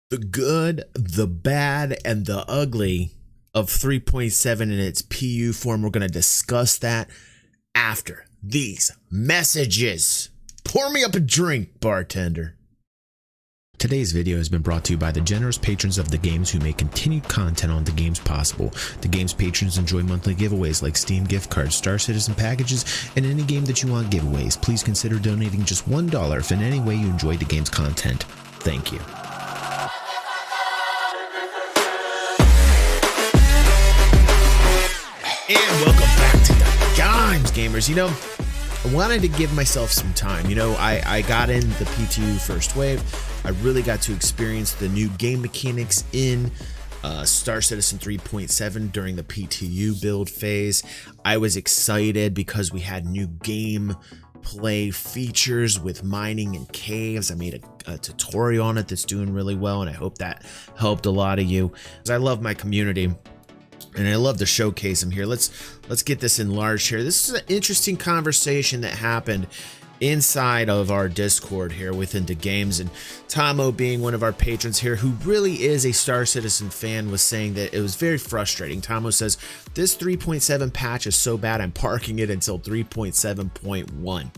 The good, the bad, and the ugly of 3.7 in its PU form. We're going to discuss that after these messages. Pour me up a drink, bartender. Today's video has been brought to you by the generous patrons of The Games who make continued content on The Games possible. The Games patrons enjoy monthly giveaways like Steam gift cards, Star Citizen packages, and any game that you want giveaways. Please consider donating just $1 if in any way you enjoy The Games content. Thank you. And welcome back to The Games, gamers. You know, I wanted to give myself some time. You know, I got in the PTU first wave. I really got to experience the new game mechanics in Star Citizen 3.7 during the PTU build phase. I was excited because we had new game play features with mining and caves. I made a tutorial on it that's doing really well, and I hope that helped a lot of you. Because I love my community. And I love to showcase them here. Let's get this enlarged here. This is an interesting conversation that happened inside of our Discord here within The Games, and Tomo, being one of our patrons here who really is a Star Citizen fan, was saying that it was very frustrating. Tomo says, this 3.7 patch is so bad I'm parking it until 3.7.1.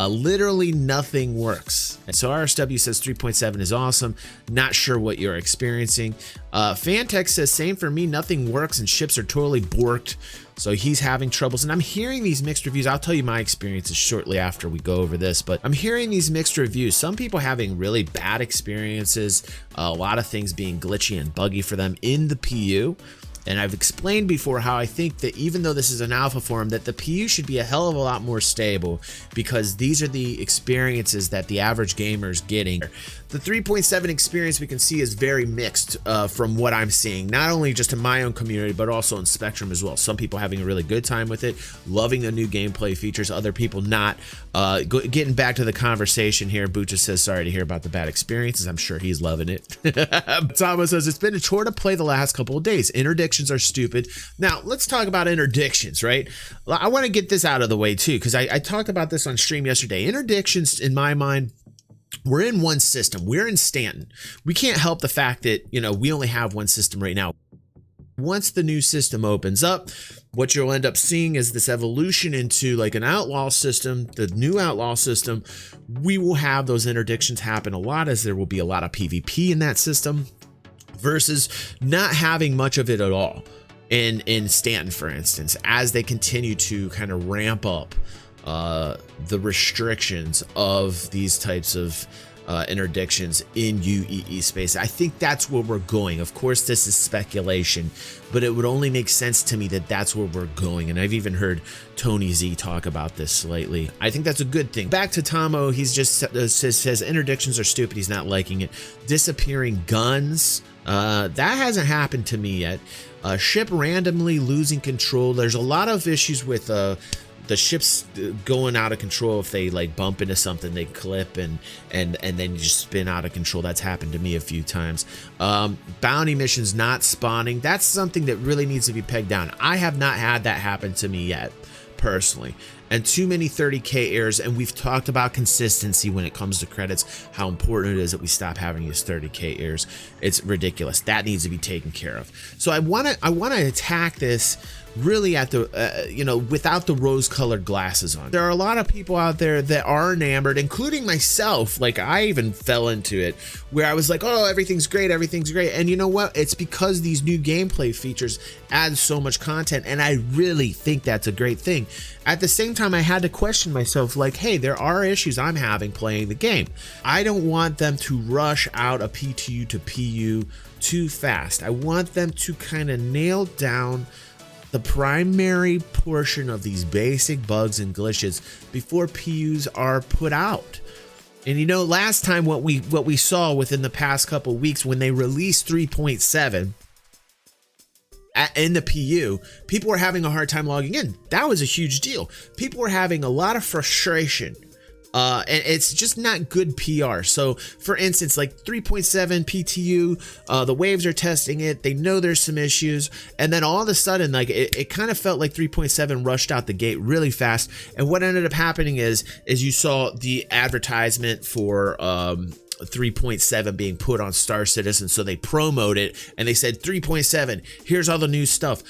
Literally nothing works. And so RSW says 3.7 is awesome. Not sure what you're experiencing. Fantech says same for me, nothing works and ships are totally borked. So he's having troubles, and I'm hearing these mixed reviews. I'll tell you my experiences shortly after we go over this, but I'm hearing these mixed reviews. Some people having really bad experiences, a lot of things being glitchy and buggy for them in the PU. And I've explained before how I think that even though this is an alpha form, that the PU should be a hell of a lot more stable, because these are the experiences that the average gamer is getting. The 3.7 experience we can see is very mixed from what I'm seeing, not only just in my own community, but also in Spectrum as well. Some people having a really good time with it, loving the new gameplay features, other people not. Getting back to the conversation here, Bucha says, sorry to hear about the bad experiences. I'm sure he's loving it. Thomas says, it's been a chore to play the last couple of days. Interdictions are stupid. Now, let's talk about interdictions, right? I want to get this out of the way too, because I talked about this on stream yesterday. Interdictions, in my mind, we're in one system. We're in Stanton. We can't help the fact that, you know, we only have one system right now. Once the new system opens up, what you'll end up seeing is this evolution into like an outlaw system, the new outlaw system. We will have those interdictions happen a lot, as there will be a lot of PvP in that system, versus not having much of it at all in Stanton, for instance, as they continue to kind of ramp up the restrictions of these types of interdictions in UEE space. I think that's where we're going. Of course, this is speculation, but it would only make sense to me that that's where we're going. And I've even heard Tony Z talk about this slightly. I think that's a good thing. Back to Tomo, he's just says interdictions are stupid. He's not liking it. Disappearing guns, that hasn't happened to me yet. Ship randomly losing control. There's a lot of issues with the ships going out of control. If they like bump into something, they clip and then you just spin out of control. That's happened to me a few times. Bounty missions not spawning. That's something that really needs to be pegged down. I have not had that happen to me yet, personally. And too many 30k errors, and we've talked about consistency when it comes to credits, how important it is that we stop having these 30k errors. It's ridiculous. That needs to be taken care of. So I want to attack this really at the you know, without the rose-colored glasses on. There are a lot of people out there that are enamored, including myself. Like, I even fell into it where I was like, oh, everything's great, and you know what, it's because these new gameplay features add so much content, and I really think that's a great thing. At the same time, I had to question myself, like, hey, there are issues I'm having playing the game. I don't want them to rush out a PTU to PU too fast. I want them to kind of nail down the primary portion of these basic bugs and glitches before PUs are put out. And you know, last time what we saw within the past couple weeks when they released 3.7 in the PU, people were having a hard time logging in. That was a huge deal. People were having a lot of frustration. And it's just not good PR. So for instance, like 3.7 PTU, the waves are testing it. They know there's some issues. And then all of a sudden, like it kind of felt like 3.7 rushed out the gate really fast. And what ended up happening is you saw the advertisement for 3.7 being put on Star Citizen, so they promote it and they said 3.7, here's all the new stuff,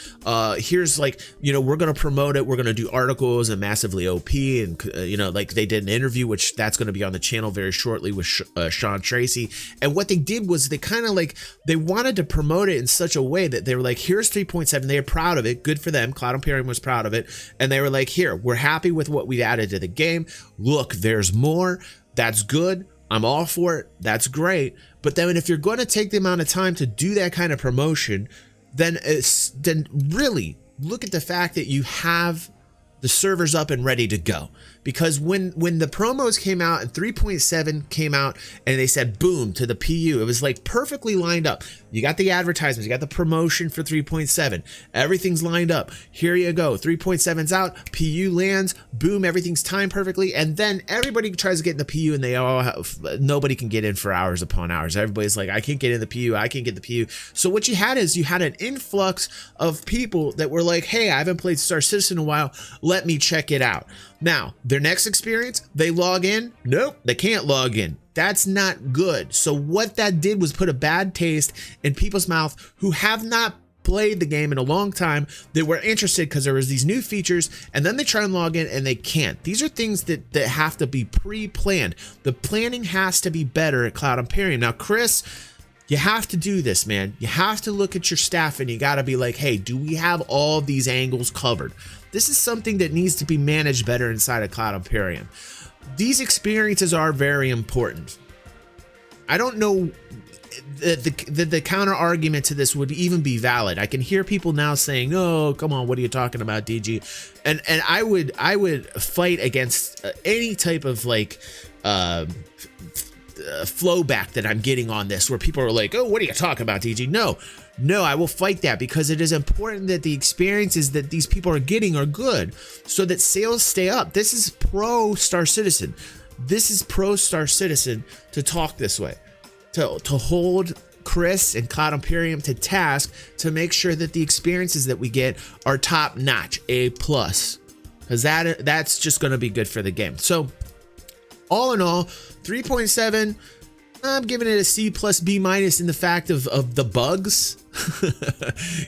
here's like, you know, we're gonna promote it, we're gonna do articles and massively OP, and you know, like they did an interview, which that's going to be on the channel very shortly with Sean Tracy. And what they did was they kind of like, they wanted to promote it in such a way that they were like, here's 3.7, they're proud of it, good for them, Cloud Imperium was proud of it, and they were like, here, we're happy with what we added to the game, look, there's more, that's good, I'm all for it, that's great. But then if you're going to take the amount of time to do that kind of promotion, then really look at the fact that you have the servers up and ready to go. Because when the promos came out and 3.7 came out and they said boom to the PU, it was like perfectly lined up. You got the advertisements, you got the promotion for 3.7, everything's lined up. Here you go, 3.7's out, PU lands, boom, everything's timed perfectly, and then everybody tries to get in the PU and they all have, nobody can get in for hours upon hours. Everybody's like, I can't get in the PU, I can't get the PU. So what you had is you had an influx of people that were like, hey, I haven't played Star Citizen in a while, let me check it out. Now, their next experience, they log in. Nope, they can't log in. That's not good. So what that did was put a bad taste in people's mouth who have not played the game in a long time. They were interested because there was these new features, and then they try and log in and they can't. These are things that have to be pre-planned. The planning has to be better at Cloud Imperium. Now, Chris, you have to do this, man. You have to look at your staff and you got to be like, hey, do we have all these angles covered? This is something that needs to be managed better inside of Cloud Imperium. These are very important. I don't know the counter argument to this would even be valid. I can hear people now saying, "Oh, come on, what are you talking about, DG?" And I would fight against any type of like flow back that I'm getting on this, where people are like, "Oh, what are you talking about, DG?" No, I will fight that, because it is important that the experiences that these people are getting are good so that sales stay up. This is pro Star Citizen. This is pro Star Citizen to talk this way, to hold Chris and Cloud Imperium to task to make sure that the experiences that we get are top notch, A+, because that's just going to be good for the game. So all in all, 3.7, I'm giving it a C plus B minus in the fact of the bugs.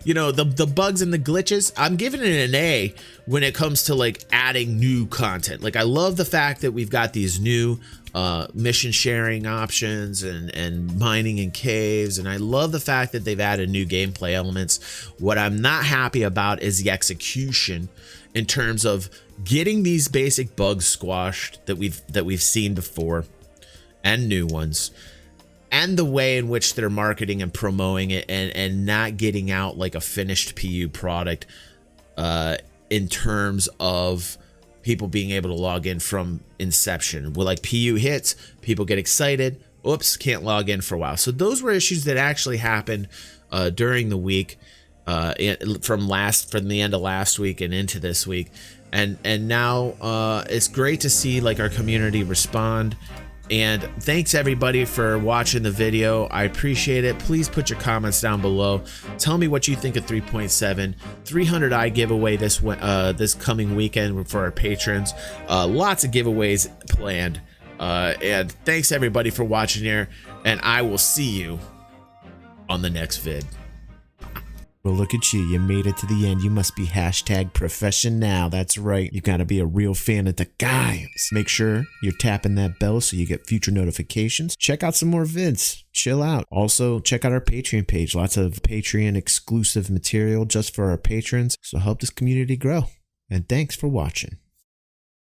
You know, the bugs and the glitches. I'm giving it an A when it comes to like adding new content. Like, I love the fact that we've got these new mission sharing options and mining in caves, and I love the fact that they've added new gameplay elements. What I'm not happy about is the execution in terms of getting these basic bugs squashed that we've seen before, and new ones, and the way in which they're marketing and promoting it, and not getting out like a finished PU product in terms of people being able to log in from inception. Well, like PU hits, people get excited, oops, can't log in for a while. So those were issues that actually happened during the week, from the end of last week and into this week, and now it's great to see like our community respond. And thanks everybody for watching the video. I appreciate it. Please put your comments down below. Tell me what you think of 3.7. 300i giveaway this coming weekend for our patrons. Lots of giveaways planned. And thanks everybody for watching here. And I will see you on the next vid. Well, look at you. You made it to the end. You must be #professional. That's right. You got to be a real fan of the games. Make sure you're tapping that bell so you get future notifications. Check out some more vids. Chill out. Also, check out our Patreon page. Lots of Patreon exclusive material just for our patrons. So help this community grow. And thanks for watching.